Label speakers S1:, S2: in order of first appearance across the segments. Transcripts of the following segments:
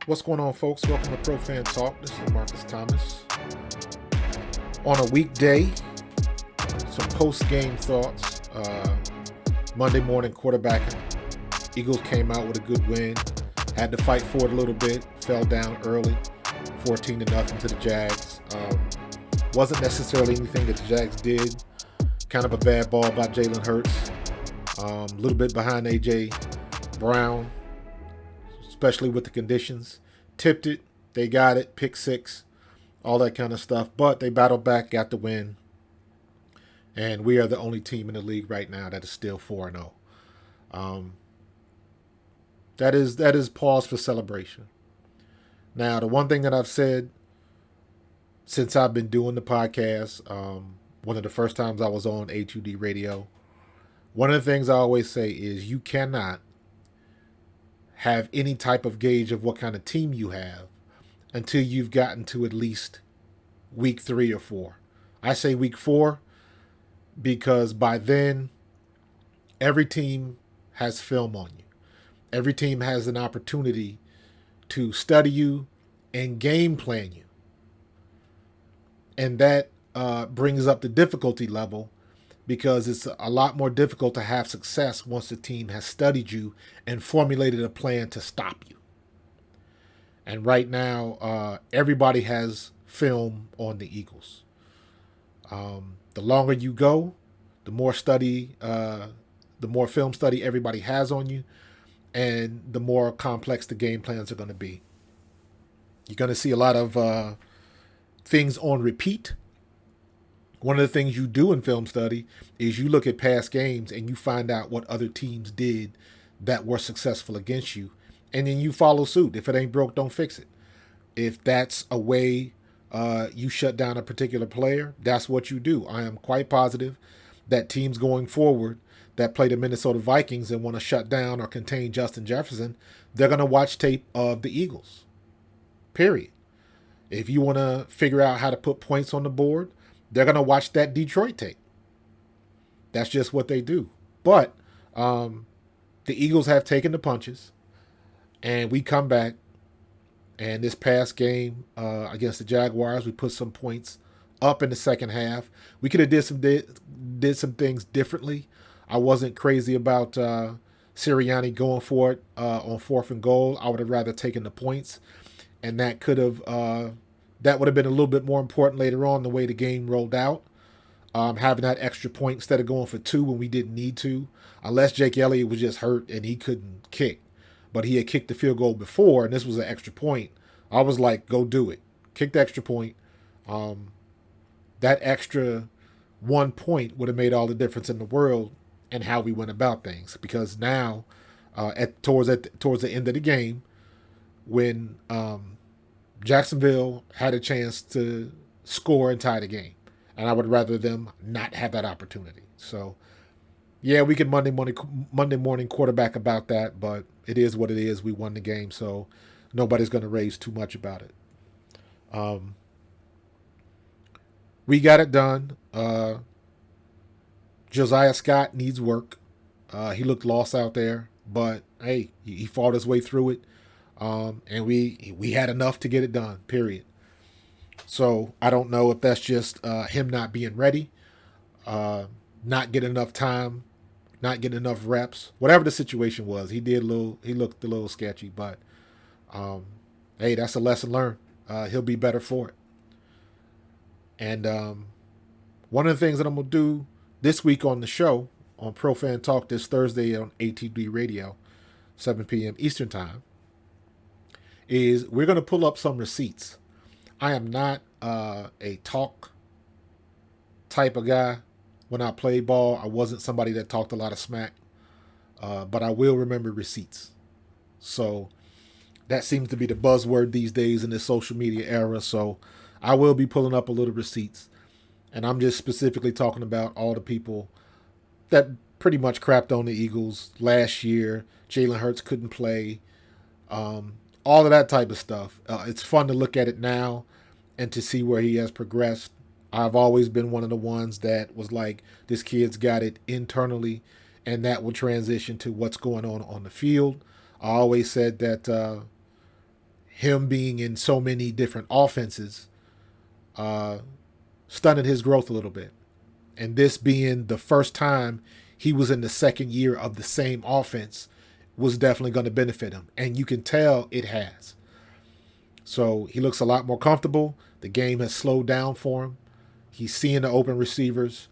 S1: What's going on, folks? Welcome to Pro Fan Talk. This is Marcus Thomas. On a weekday, some post-game thoughts. Monday morning quarterbacking. Eagles came out with a good win. Had to fight for it a little bit. Fell down early, 14-0 to the Jags. Wasn't necessarily anything that the Jags did. Kind of a bad ball by Jalen Hurts. A little bit behind A.J. Brown, especially with the conditions. Tipped it. They got it. Pick six. All that kind of stuff. But they battled back, got the win. And we are the only team in the league right now that is still 4-0. That is pause for celebration. Now, the one thing that I've said since I've been doing the podcast, one of the first times I was on HUD radio, one of the things I always say is you cannot have any type of gauge of what kind of team you have until you've gotten to at least week 3 or 4. I say week 4 because by then every team has film on you. Every team has an opportunity to study you and game plan you. And that brings up the difficulty level because it's a lot more difficult to have success once the team has studied you and formulated a plan to stop you. And right now, everybody has film on the Eagles. The longer you go, the more film study everybody has on you, and the more complex the game plans are going to be. You're going to see a lot of things on repeat. One of the things you do in film study is you look at past games and you find out what other teams did that were successful against you, and then you follow suit. If it ain't broke, don't fix it. If that's a way you shut down a particular player, that's what you do. I am quite positive that teams going forward that play the Minnesota Vikings and want to shut down or contain Justin Jefferson, they're going to watch tape of the Eagles. Period. If you want to figure out how to put points on the board, they're going to watch that Detroit tape. That's just what they do. But the Eagles have taken the punches, and we come back. And this past game against the Jaguars, we put some points up in the second half. We could have did some things differently. I wasn't crazy about Sirianni going for it on 4th and goal. I would have rather taken the points, and that would have been a little bit more important later on the way the game rolled out. Having that extra point instead of going for 2 when we didn't need to, unless Jake Elliott was just hurt and he couldn't kick. But he had kicked the field goal before, and this was an extra point. I was like, go do it. Kick the extra point. That extra 1 point would have made all the difference in the world in how we went about things. Because now, towards the end of the game, when Jacksonville had a chance to score and tie the game, and I would rather them not have that opportunity. So, yeah, we could Monday morning quarterback about that, but it is what it is. We won the game, so nobody's going to raise too much about it. We got it done. Josiah Scott needs work. He looked lost out there, but hey, he fought his way through it, and we had enough to get it done, period. So I don't know if that's just him not being ready, not getting enough time, not getting enough reps, whatever the situation was. He looked a little sketchy, but hey, that's a lesson learned. He'll be better for it. And one of the things that I'm gonna do this week on the show on Pro Fan Talk this Thursday on ATD Radio, 7 p.m. Eastern Time, is we're gonna pull up some receipts. I am not a talk type of guy. When I played ball, I wasn't somebody that talked a lot of smack, but I will remember receipts. So that seems to be the buzzword these days in this social media era. So I will be pulling up a little receipts. And I'm just specifically talking about all the people that pretty much crapped on the Eagles last year. Jalen Hurts couldn't play. All of that type of stuff. It's fun to look at it now and to see where he has progressed. I've always been one of the ones that was like, this kid's got it internally, and that will transition to what's going on the field. I always said that him being in so many different offenses stunted his growth a little bit. And this being the first time he was in the second year of the same offense was definitely going to benefit him. And you can tell it has. So he looks a lot more comfortable. The game has slowed down for him. He's seeing the open receivers.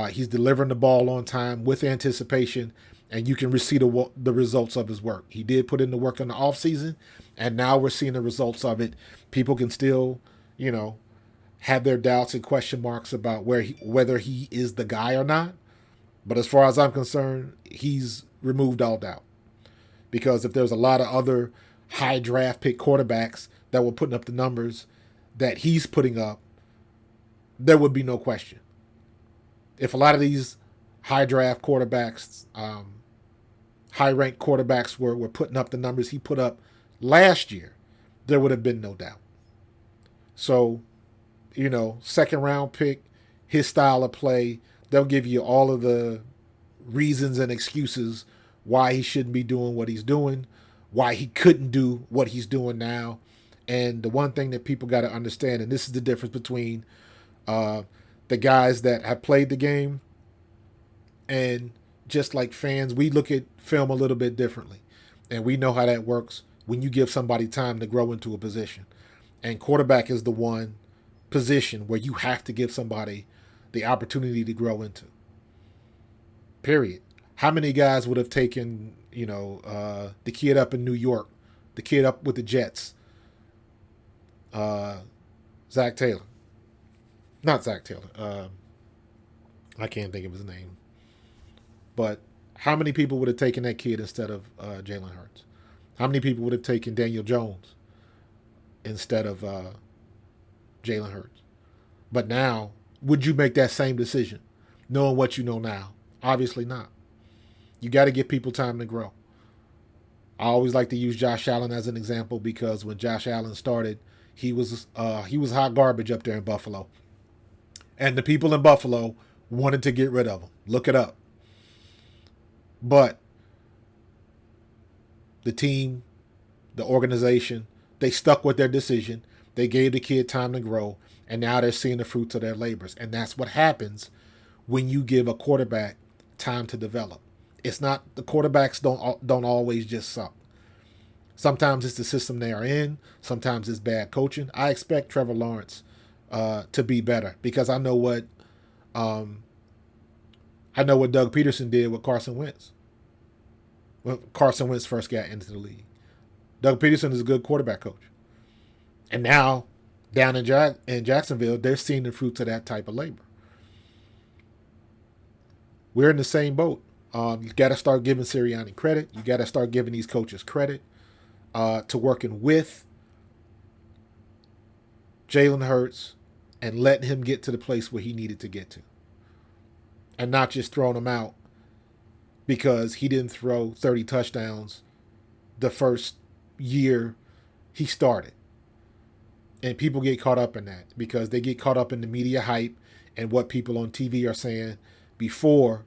S1: He's delivering the ball on time with anticipation, and you can see the results of his work. He did put in the work in the offseason, and now we're seeing the results of it. People can still, have their doubts and question marks about whether he is the guy or not. But as far as I'm concerned, he's removed all doubt. Because if there's a lot of other high draft pick quarterbacks that were putting up the numbers that he's putting up, there would be no question. If a lot of these high draft quarterbacks, high ranked quarterbacks were putting up the numbers he put up last year, there would have been no doubt. So, second round pick, his style of play, they'll give you all of the reasons and excuses why he shouldn't be doing what he's doing, why he couldn't do what he's doing now. And the one thing that people got to understand, and this is the difference between the guys that have played the game and just like fans, we look at film a little bit differently. And we know how that works when you give somebody time to grow into a position. And quarterback is the one position where you have to give somebody the opportunity to grow into. Period. How many guys would have taken, the kid up in New York, the kid up with the Jets, Zach Taylor? Not Zach Taylor. I can't think of his name. But how many people would have taken that kid instead of Jalen Hurts? How many people would have taken Daniel Jones instead of Jalen Hurts? But now, would you make that same decision, knowing what you know now? Obviously not. You got to give people time to grow. I always like to use Josh Allen as an example because when Josh Allen started, he was hot garbage up there in Buffalo. And the people in Buffalo wanted to get rid of him. Look it up. But the team, the organization, they stuck with their decision. They gave the kid time to grow, and now they're seeing the fruits of their labors. And that's what happens when you give a quarterback time to develop. It's not the quarterbacks don't always just suck. Sometimes it's the system they are in. Sometimes it's bad coaching. I expect Trevor Lawrence to be better because I know what Doug Peterson did with Carson Wentz. When Carson Wentz first got into the league, Doug Peterson is a good quarterback coach, and now down in Jacksonville, they're seeing the fruits of that type of labor. We're in the same boat. You got to start giving Sirianni credit. You got to start giving these coaches credit to working with Jalen Hurts and letting him get to the place where he needed to get to. And not just throwing him out because he didn't throw 30 touchdowns the first year he started. And people get caught up in that because they get caught up in the media hype and what people on TV are saying before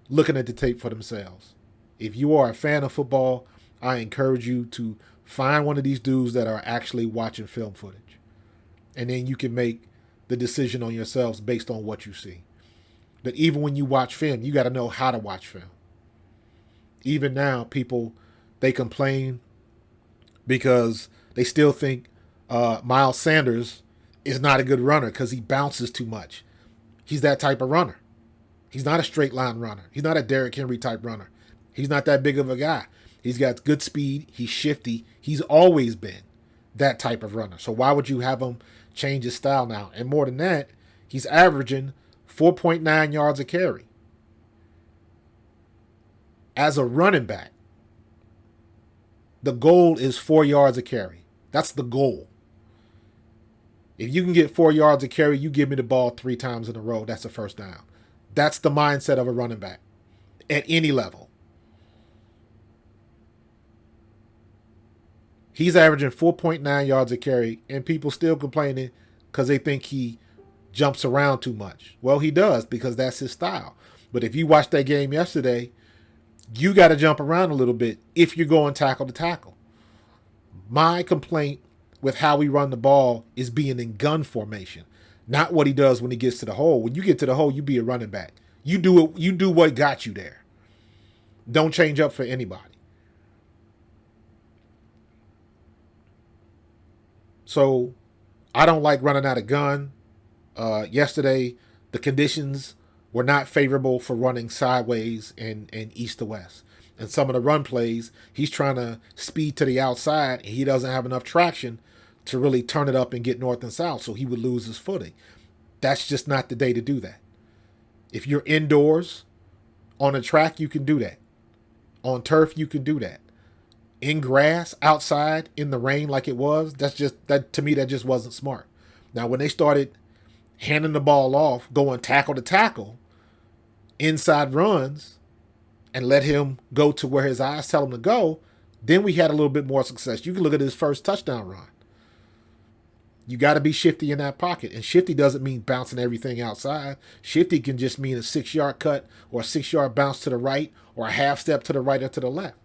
S1: looking at the tape for themselves. If you are a fan of football, I encourage you to find one of these dudes that are actually watching film footage. And then you can make the decision on yourselves based on what you see. But even when you watch film, you got to know how to watch film. Even now, people, they complain because they still think Miles Sanders is not a good runner because he bounces too much. He's that type of runner. He's not a straight line runner. He's not a Derrick Henry type runner. He's not that big of a guy. He's got good speed. He's shifty. He's always been that type of runner. So why would you have him change his style now? And more than that, he's averaging 4.9 yards a carry. As a running back, the goal is 4 yards a carry. That's the goal. If you can get 4 yards a carry, you give me the ball 3 times in a row. That's a first down. That's the mindset of a running back at any level. He's averaging 4.9 yards a carry, and people still complaining because they think he jumps around too much. Well, he does because that's his style. But if you watched that game yesterday, you got to jump around a little bit if you're going tackle to tackle. My complaint with how we run the ball is being in gun formation, not what he does when he gets to the hole. When you get to the hole, you be a running back. You do it. You do what got you there. Don't change up for anybody. So I don't like running out of gun. Yesterday, the conditions were not favorable for running sideways and east to west. And some of the run plays, he's trying to speed to the outside, and he doesn't have enough traction to really turn it up and get north and south, so he would lose his footing. That's just not the day to do that. If you're indoors on a track, you can do that. On turf, you can do that. In grass, outside, in the rain like it was, that to me, that just wasn't smart. Now, when they started handing the ball off, going tackle to tackle, inside runs, and let him go to where his eyes tell him to go, then we had a little bit more success. You can look at his first touchdown run. You got to be shifty in that pocket. And shifty doesn't mean bouncing everything outside. Shifty can just mean a 6-yard cut or a 6-yard bounce to the right or a half step to the right or to the left.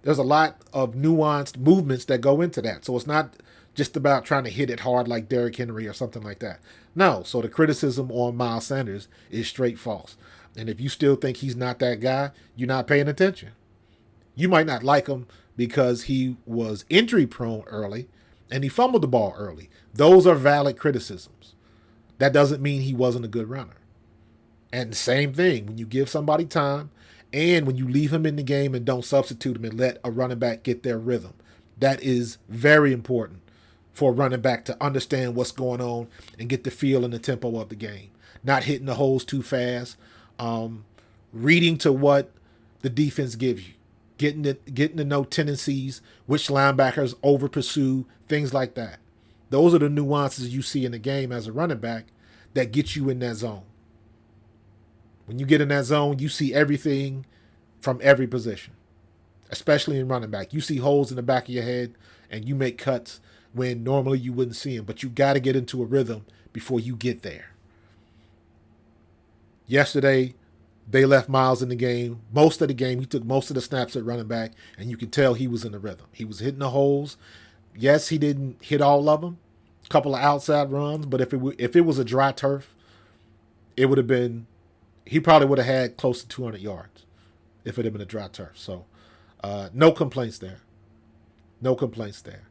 S1: There's a lot of nuanced movements that go into that. So it's not just about trying to hit it hard like Derrick Henry or something like that. No. So the criticism on Miles Sanders is straight false. And if you still think he's not that guy, you're not paying attention. You might not like him because he was injury prone early and he fumbled the ball early. Those are valid criticisms. That doesn't mean he wasn't a good runner. And the same thing, when you give somebody time and when you leave him in the game and don't substitute him and let a running back get their rhythm, that is very important for a running back to understand what's going on and get the feel and the tempo of the game. Not hitting the holes too fast, reading to what the defense gives you, getting to know tendencies, which linebackers over pursue, things like that. Those are the nuances you see in the game as a running back that get you in that zone. When you get in that zone, you see everything from every position, especially in running back. You see holes in the back of your head and you make cuts when normally you wouldn't see them, but you got to get into a rhythm before you get there. Yesterday, they left Miles in the game. Most of the game, he took most of the snaps at running back, and you could tell he was in the rhythm. He was hitting the holes. Yes, he didn't hit all of them. A couple of outside runs, but if it was a dry turf, it would have been, he probably would have had close to 200 yards if it had been a dry turf. So no complaints there. No complaints there.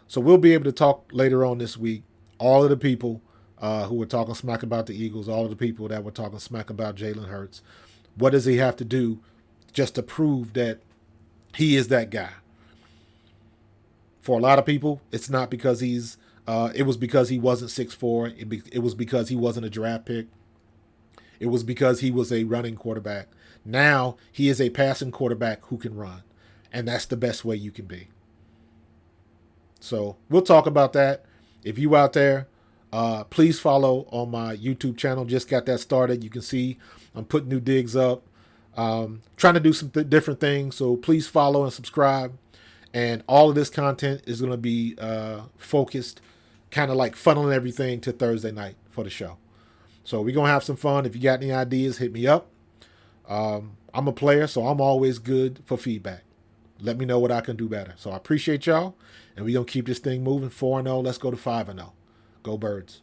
S1: So we'll be able to talk later on this week. All of the people who were talking smack about the Eagles, all of the people that were talking smack about Jalen Hurts. What does he have to do just to prove that he is that guy? For a lot of people, it's not because it was because he wasn't 6'4". It was because he wasn't a draft pick. It was because he was a running quarterback. Now he is a passing quarterback who can run. And that's the best way you can be. So we'll talk about that. If you out there, please follow on my YouTube channel. Just got that started. You can see I'm putting new digs up. Trying to do some different things. So please follow and subscribe. And all of this content is going to be focused, kind of like funneling everything to Thursday night for the show. So we're going to have some fun. If you got any ideas, hit me up. I'm a player, so I'm always good for feedback. Let me know what I can do better. So I appreciate y'all. And we're going to keep this thing moving. 4-0. Let's go to 5-0. Go Birds.